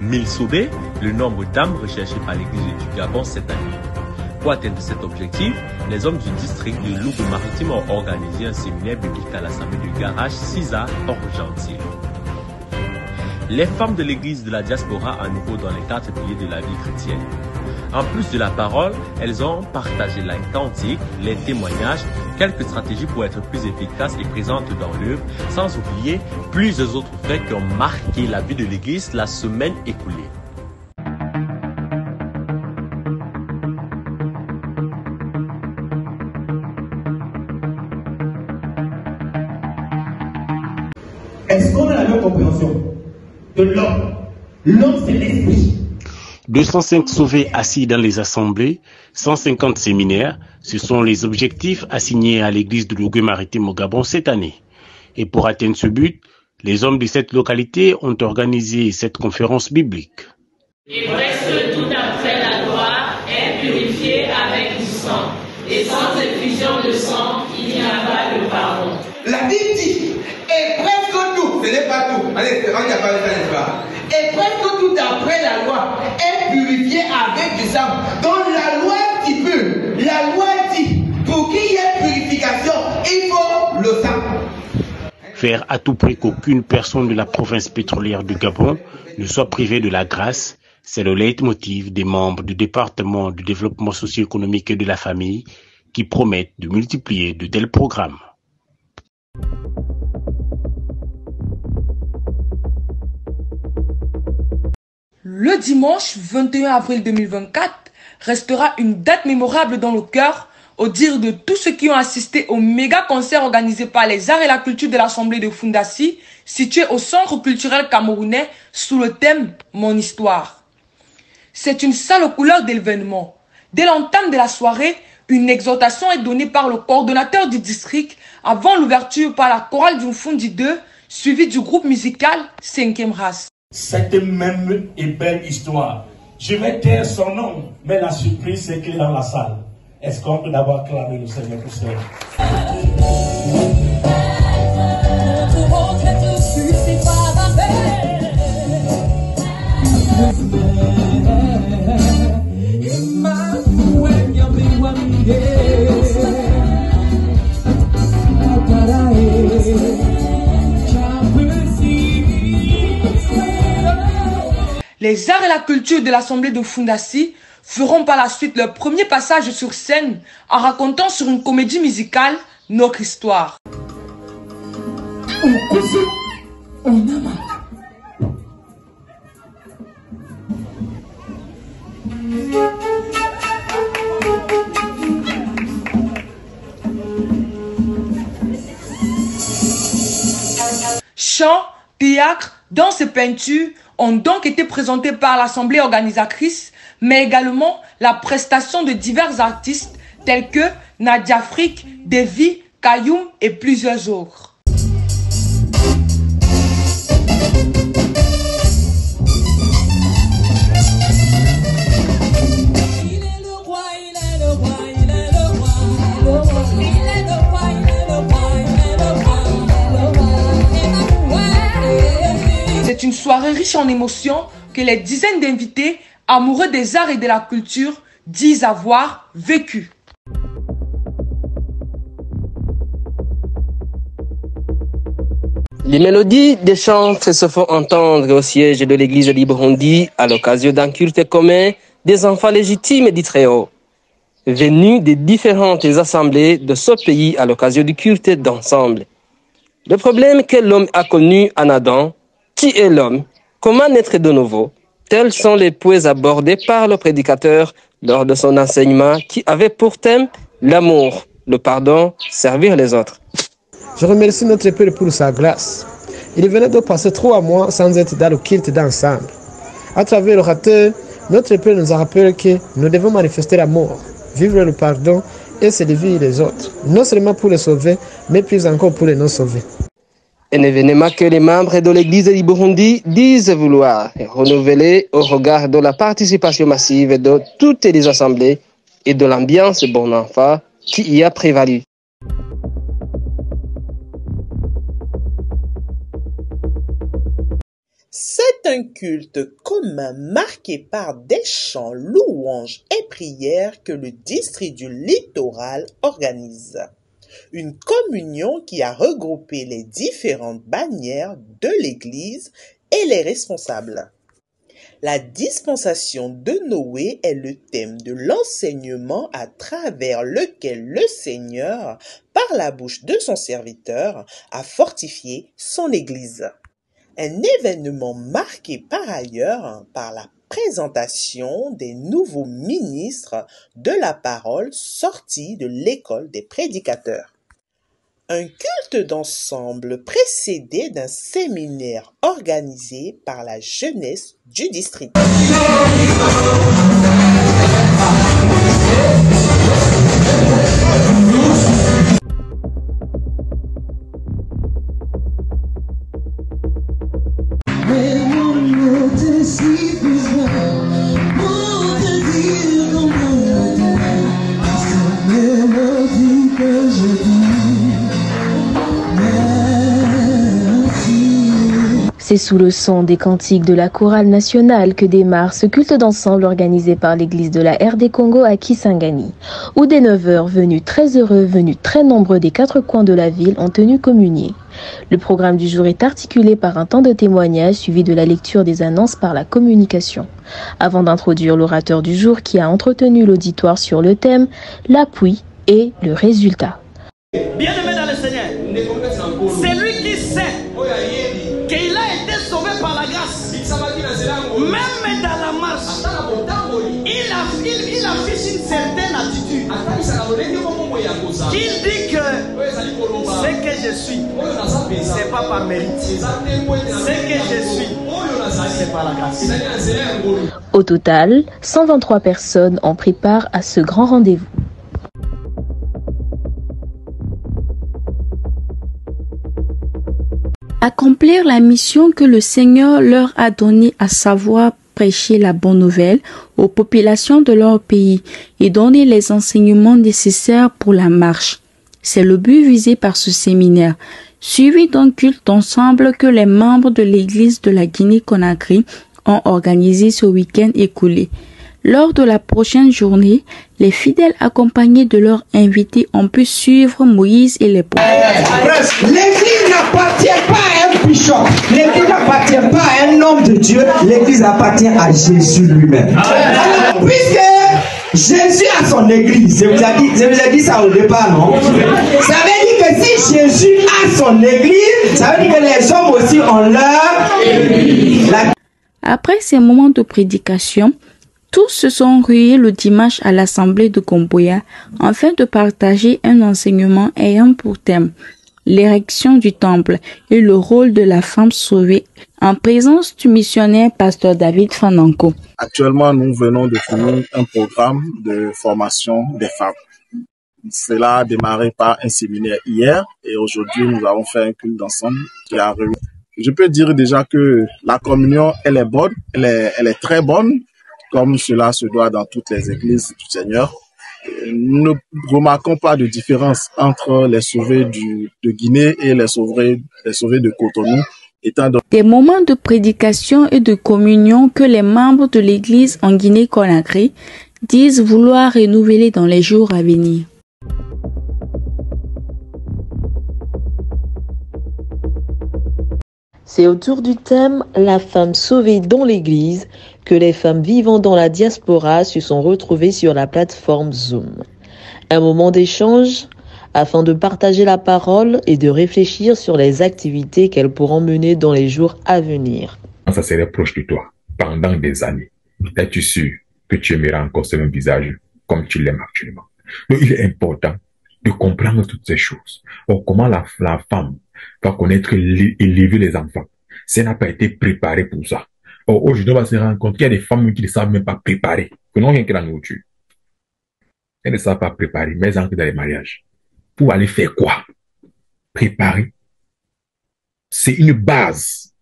1000 sauvés, le nombre d'âmes recherchées par l'Église du Gabon cette année. Pour atteindre cet objectif, les hommes du district de Louga-Maritime ont organisé un séminaire biblique à l'Assemblée du garage Cisa Port-Gentil. Les femmes de l'Église de la diaspora à nouveau dans les 4 piliers de la vie chrétienne. En plus de la parole, elles ont partagé la cantique, les témoignages, quelques stratégies pour être plus efficaces et présentes dans l'œuvre, sans oublier plusieurs autres faits qui ont marqué la vie de l'Église la semaine écoulée. Est-ce qu'on a la même compréhension de l'homme? L'homme, c'est l'esprit. 205 sauvés assis dans les assemblées, 150 séminaires, ce sont les objectifs assignés à l'église de Louga-Maritime au Gabon cette année. Et pour atteindre ce but, les hommes de cette localité ont organisé cette conférence biblique. Et presque tout après la loi est purifiée avec du sang. Et sans effusion de sang, il n'y a pas de pardon. La Bible dit, et presque tout, ce n'est pas tout. Allez, on n'y a pas de ça. Et presque tout après la loi est purifié avec du sang. Donc la loi dit peu. La loi dit, pour qu'il y ait purification, il faut le sang. Faire à tout prix qu'aucune personne de la province pétrolière du Gabon ne soit privée de la grâce, c'est le leitmotiv des membres du département du développement socio-économique et de la famille qui promettent de multiplier de tels programmes. Le dimanche 21 avril 2024 restera une date mémorable dans le cœur, au dire de tous ceux qui ont assisté au méga concert organisé par les arts et la culture de l'Assemblée de Fundassi, situé au Centre culturel camerounais sous le thème « Mon histoire ». C'est une salle aux couleurs de l'événement. Dès l'entame de la soirée, une exhortation est donnée par le coordonnateur du district avant l'ouverture par la chorale du Fundi 2, suivie du groupe musical 5e Race. Cette même et belle histoire. Je vais taire son nom, mais la surprise c'est qu'il est dans la salle. Est-ce qu'on peut d'abord acclamer le Seigneur pour cela? Les arts et la culture de l'Assemblée de Fundassi feront par la suite leur premier passage sur scène en racontant sur une comédie musicale notre histoire. Chants, théâtre, danse et peinture ont donc été présentés par l'Assemblée organisatrice, mais également la prestation de divers artistes tels que Nadia Frick, Devi, Kayoum et plusieurs autres. C'est une soirée riche en émotions que les dizaines d'invités, amoureux des arts et de la culture, disent avoir vécu. Les mélodies des chantres se font entendre au siège de l'église de Burundi à l'occasion d'un culte commun des enfants légitimes du Très-Haut, venus des différentes assemblées de ce pays à l'occasion du culte d'ensemble. Le problème que l'homme a connu en Adam, qui est l'homme, comment naître de nouveau, tels sont les points abordés par le prédicateur lors de son enseignement qui avait pour thème l'amour, le pardon, servir les autres. Je remercie notre Père pour sa grâce. Il venait de passer 3 mois sans être dans le culte d'ensemble. À travers l'orateur, notre Père nous a rappelé que nous devons manifester l'amour, vivre le pardon et servir les autres, non seulement pour les sauver, mais plus encore pour les non sauvés. Un événement que les membres de l'église du Burundi disent vouloir renouveler au regard de la participation massive de toutes les assemblées et de l'ambiance bon enfant qui y a prévalu. C'est un culte commun marqué par des chants, louanges et prières que le district du littoral organise. Une communion qui a regroupé les différentes bannières de l'Église et les responsables. La dispensation de Noé est le thème de l'enseignement à travers lequel le Seigneur, par la bouche de son serviteur, a fortifié son Église. Un événement marqué par ailleurs par la présentation des nouveaux ministres de la parole sortis de l'école des prédicateurs. Un culte d'ensemble précédé d'un séminaire organisé par la jeunesse du district. C'est sous le son des cantiques de la chorale nationale que démarre ce culte d'ensemble organisé par l'église de la RD Congo à Kisangani, où des 9h venus très nombreux des 4 coins de la ville ont tenu communier. Le programme du jour est articulé par un temps de témoignage suivi de la lecture des annonces par la communication. Avant d'introduire l'orateur du jour qui a entretenu l'auditoire sur le thème, l'appui et le résultat. Bien-aimé dans le Seigneur, c'est lui qui sait qu'il a été sauvé par la grâce. Même dans la marche, il affiche une certaine attitude. Il dit que ce que je suis, ce n'est pas par mérite. Ce que je suis, c'est par la grâce. Au total, 123 personnes ont pris part à ce grand rendez-vous. Accomplir la mission que le Seigneur leur a donnée, à savoir prêcher la bonne nouvelle aux populations de leur pays et donner les enseignements nécessaires pour la marche. C'est le but visé par ce séminaire, suivi d'un culte d'ensemble que les membres de l'Église de la Guinée-Conakry ont organisé ce week-end écoulé. Lors de la prochaine journée, les fidèles accompagnés de leurs invités ont pu suivre Moïse et les prophètes. L'Église n'appartient pas à un bishop, l'Église n'appartient pas à un homme de Dieu, l'Église appartient à Jésus lui-même. Alors, puisque Jésus a son Église, je vous ai dit ça au départ, non? Ça veut dire que si Jésus a son Église, ça veut dire que les hommes aussi ont leur Église. Après ces moments de prédication, tous se sont rués le dimanche à l'assemblée de Komboya afin de partager un enseignement ayant pour thème l'érection du temple et le rôle de la femme sauvée en présence du missionnaire pasteur David Fananko. Actuellement, nous venons de finir un programme de formation des femmes. Cela a démarré par un séminaire hier et aujourd'hui nous avons fait un culte d'ensemble qui a réuni. Je peux dire déjà que la communion, elle est bonne, elle est très bonne, comme cela se doit dans toutes les églises du Seigneur. Nous ne remarquons pas de différence entre les sauvés de Guinée et les sauvés de Cotonou. Des moments de prédication et de communion que les membres de l'église en Guinée-Conakry disent vouloir renouveler dans les jours à venir. C'est autour du thème « La femme sauvée dans l'Église » que les femmes vivant dans la diaspora se sont retrouvées sur la plateforme Zoom. Un moment d'échange afin de partager la parole et de réfléchir sur les activités qu'elles pourront mener dans les jours à venir. Ça serait proche de toi pendant des années. Es-tu sûr que tu aimeras encore ce même visage comme tu l'aimes actuellement? Donc il est important de comprendre toutes ces choses. Or, comment la femme va connaître et élever les enfants? Si elle n'a pas été préparée pour ça. Or, aujourd'hui, on va se rendre compte qu'il y a des femmes qui ne savent même pas préparer. Que non, rien que la nourriture. Elles ne savent pas préparer, mais elles entrent dans les mariages. Pour aller faire quoi? Préparer. C'est une base.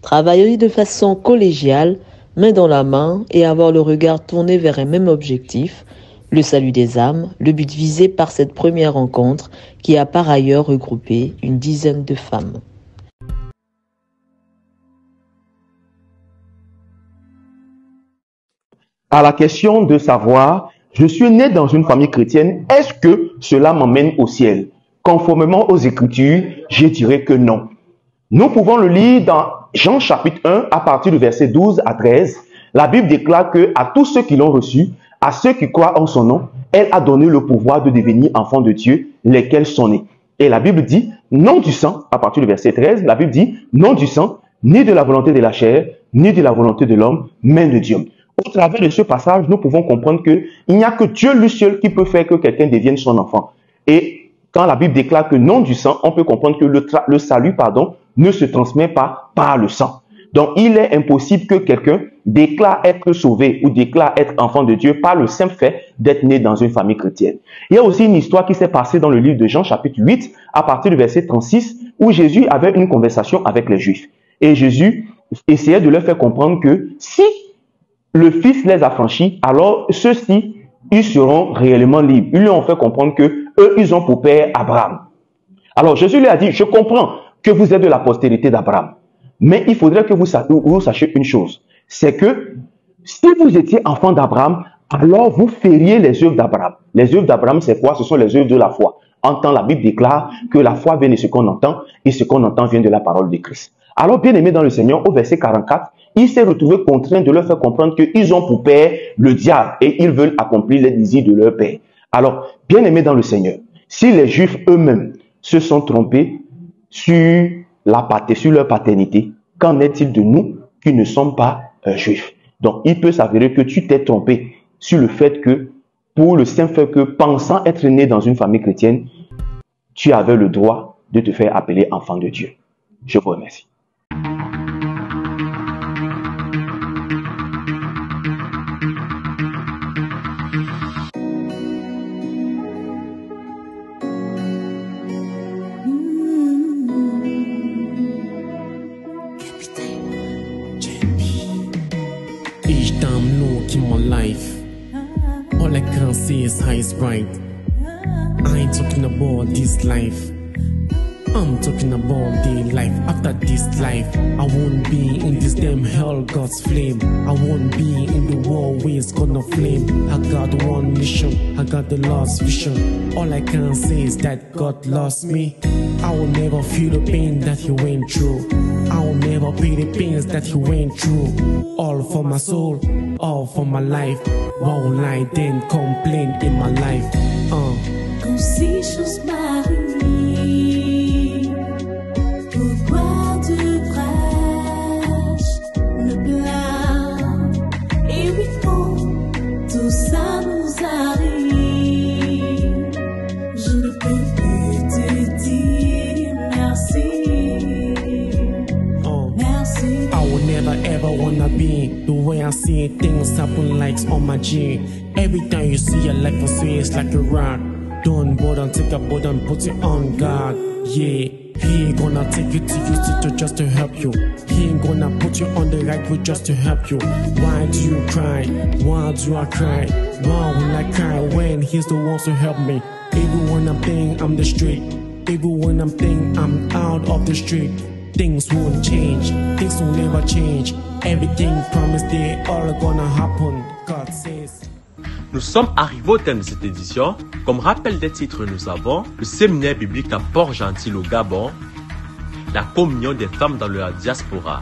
Travailler de façon collégiale, main dans la main, et avoir le regard tourné vers un même objectif, le salut des âmes, le but visé par cette première rencontre qui a par ailleurs regroupé une dizaine de femmes. à la question de savoir, je suis né dans une famille chrétienne, est-ce que cela m'emmène au ciel? Conformément aux Écritures, je dirais que non. Nous pouvons le lire dans Jean chapitre 1 à partir du verset 12 à 13. La Bible déclare que à tous ceux qui l'ont reçu, à ceux qui croient en son nom, elle a donné le pouvoir de devenir enfants de Dieu, lesquels sont nés. Et la Bible dit, non du sang, à partir du verset 13, la Bible dit, non du sang, ni de la volonté de la chair, ni de la volonté de l'homme, mais de Dieu. Au travers de ce passage, nous pouvons comprendre qu'il n'y a que Dieu lui seul qui peut faire que quelqu'un devienne son enfant. Et quand la Bible déclare que non du sang, on peut comprendre que le salut, ne se transmet pas par le sang. Donc, il est impossible que quelqu'un déclare être sauvé ou déclare être enfant de Dieu par le simple fait d'être né dans une famille chrétienne. Il y a aussi une histoire qui s'est passée dans le livre de Jean, chapitre 8, à partir du verset 36, où Jésus avait une conversation avec les Juifs. Et Jésus essayait de leur faire comprendre que si le Fils les a franchis, alors ceux-ci, ils seront réellement libres. Ils lui ont fait comprendre que eux, ils ont pour père Abraham. Alors Jésus lui a dit, je comprends que vous êtes de la postérité d'Abraham. Mais il faudrait que vous sachiez une chose, c'est que si vous étiez enfant d'Abraham, alors vous feriez les œuvres d'Abraham. Les œuvres d'Abraham, c'est quoi? Ce sont les œuvres de la foi. En temps, la Bible déclare que la foi vient de ce qu'on entend, et ce qu'on entend vient de la parole de Christ. Alors, bien aimé dans le Seigneur, au verset 44, il s'est retrouvé contraint de leur faire comprendre qu'ils ont pour père le diable, et ils veulent accomplir les désirs de leur père. Alors, bien aimé dans le Seigneur, si les Juifs eux-mêmes se sont trompés sur leur paternité, qu'en est-il de nous qui ne sommes pas juifs? Donc, il peut s'avérer que tu t'es trompé sur le fait que, pour le simple fait que, pensant être né dans une famille chrétienne, tu avais le droit de te faire appeler enfant de Dieu. Je vous remercie. All I can see is how it's bright. I ain't talking about this life. I'm talking about the life after this life. I won't be in this damn hell God's flame. I won't be in the war where it's gonna flame. I got one mission, I got the lost vision. All I can say is that God lost me. I will never feel the pain that he went through. I will never pay the pains that he went through. All for my soul, all for my life. Why will I then complain in my life? Quand ces choses m'arrivent, pourquoi tu prêches le plat? Et oui, quand tout ça nous arrive, je ne peux plus te dire merci. Merci. I will never ever wanna be the way I see things happen like on my G. Every time you see your life, I say it's like a rock. Don't bother, take a board and put it on God. Yeah, he ain't gonna take you to use it just to help you. He ain't gonna put you on the right road just to help you. Why do you cry? Why do I cry? Why will I cry when he's the one to help me? Even when I'm thinking I'm the street, even when I'm thinking I'm out of the street, things won't change, things will never change. Everything promised, they all gonna happen. God says. Nous sommes arrivés au terme de cette édition. Comme rappel des titres, nous avons le séminaire biblique à Port-Gentil au Gabon, la communion des femmes dans leur diaspora.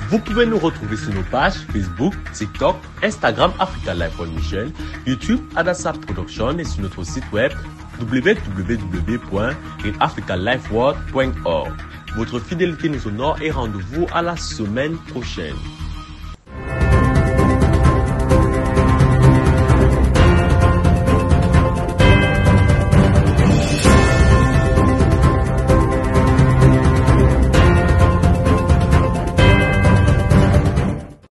Vous pouvez nous retrouver sur nos pages Facebook, TikTok, Instagram Africa Life World Mission, YouTube Adassa Production et sur notre site web www.africalifeworld.org. Votre fidélité nous honore et rendez-vous à la semaine prochaine.